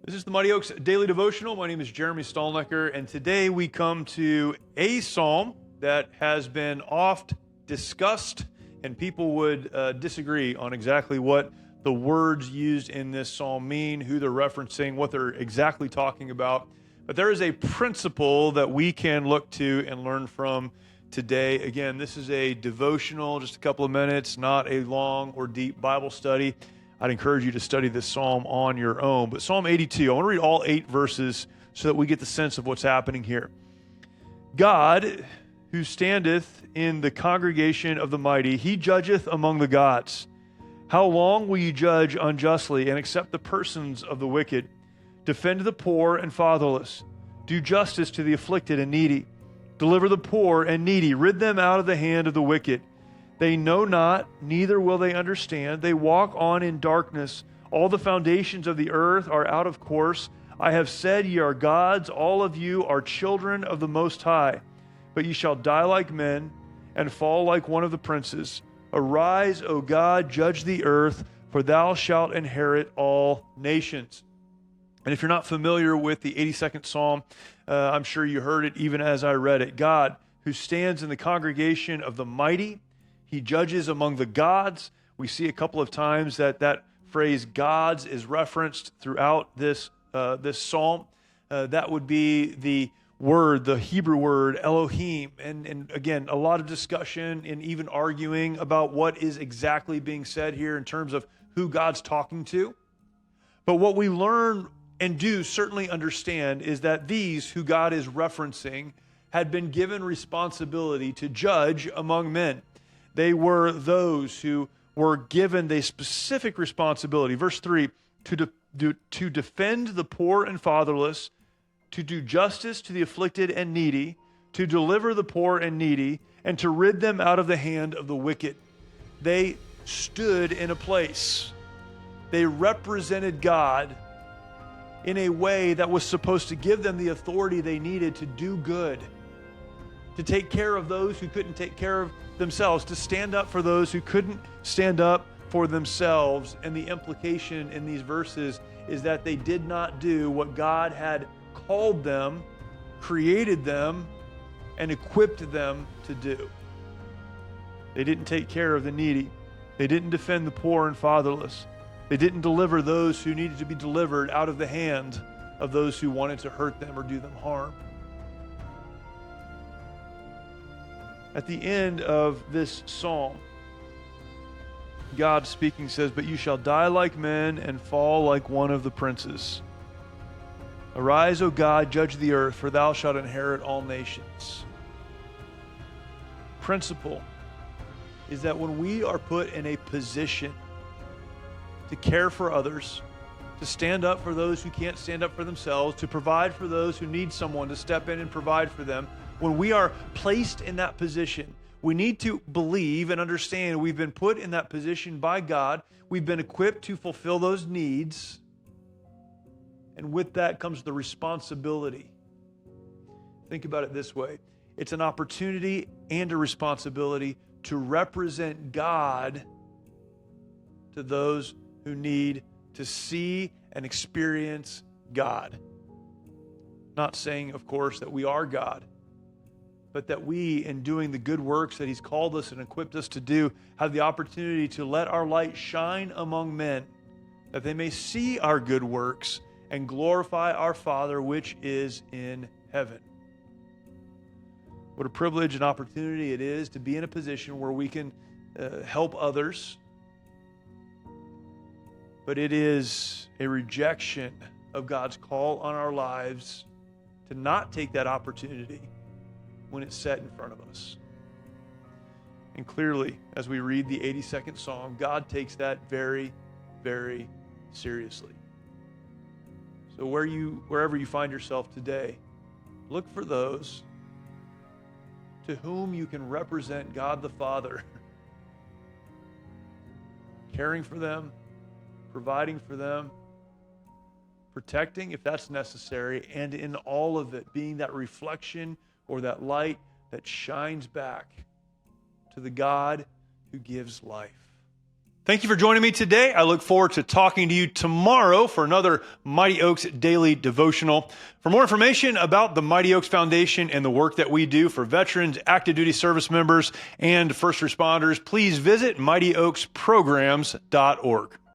This is the Mighty Oaks Daily Devotional. My name is Jeremy Stallnecker, and today we come to a psalm that has been oft discussed, and people would disagree on exactly what the words used in this psalm mean, who they're referencing, what they're exactly talking about. But there is a principle that we can look to and learn from today. Again, this is a devotional, just a couple of minutes, not a long or deep Bible study. I'd encourage you to study this psalm on your own. But Psalm 82, I want to read all 8 verses so that we get the sense of what's happening here. God, who standeth in the congregation of the mighty, he judgeth among the gods. How long will you judge unjustly and accept the persons of the wicked? Defend the poor and fatherless. Do justice to the afflicted and needy. Deliver the poor and needy. Rid them out of the hand of the wicked. They know not, neither will they understand. They walk on in darkness. All the foundations of the earth are out of course. I have said, ye are gods, all of you are children of the Most High. But ye shall die like men, and fall like one of the princes. Arise, O God, judge the earth, for thou shalt inherit all nations. And if you're not familiar with the 82nd Psalm, I'm sure you heard it even as I read it. God, who stands in the congregation of the mighty, he judges among the gods. We see a couple of times that phrase gods is referenced throughout this psalm. That would be the word, the Hebrew word Elohim. And again, a lot of discussion and even arguing about what is exactly being said here in terms of who God's talking to. But what we learn and do certainly understand is that these who God is referencing had been given responsibility to judge among men. They were those who were given the specific responsibility. Verse 3, to defend the poor and fatherless, to do justice to the afflicted and needy, to deliver the poor and needy, and to rid them out of the hand of the wicked. They stood in a place. They represented God in a way that was supposed to give them the authority they needed to do good, to take care of those who couldn't take care of themselves, to stand up for those who couldn't stand up for themselves. And the implication in these verses is that they did not do what God had called them, created them, and equipped them to do. They didn't take care of the needy. They didn't defend the poor and fatherless. They didn't deliver those who needed to be delivered out of the hand of those who wanted to hurt them or do them harm. At the end of this psalm, God speaking says, but you shall die like men and fall like one of the princes. Arise, O God, judge the earth, for thou shalt inherit all nations. Principle is that when we are put in a position to care for others, to stand up for those who can't stand up for themselves, to provide for those who need someone to step in and provide for them, when we are placed in that position, we need to believe and understand we've been put in that position by God. We've been equipped to fulfill those needs. And with that comes the responsibility. Think about it this way. It's an opportunity and a responsibility to represent God to those who need to see and experience God. Not saying, of course, that we are God, but that we, in doing the good works that He's called us and equipped us to do, have the opportunity to let our light shine among men, that they may see our good works and glorify our Father which is in heaven. What a privilege and opportunity it is to be in a position where we can help others, but it is a rejection of God's call on our lives to not take that opportunity when it's set in front of us. And clearly, as we read the 82nd Psalm, God takes that very, very seriously. So wherever you find yourself today, look for those to whom you can represent God the Father, caring for them, providing for them, protecting if that's necessary, and in all of it being that reflection or that light that shines back to the God who gives life. Thank you for joining me today. I look forward to talking to you tomorrow for another Mighty Oaks Daily Devotional. For more information about the Mighty Oaks Foundation and the work that we do for veterans, active duty service members, and first responders, please visit mightyoaksprograms.org.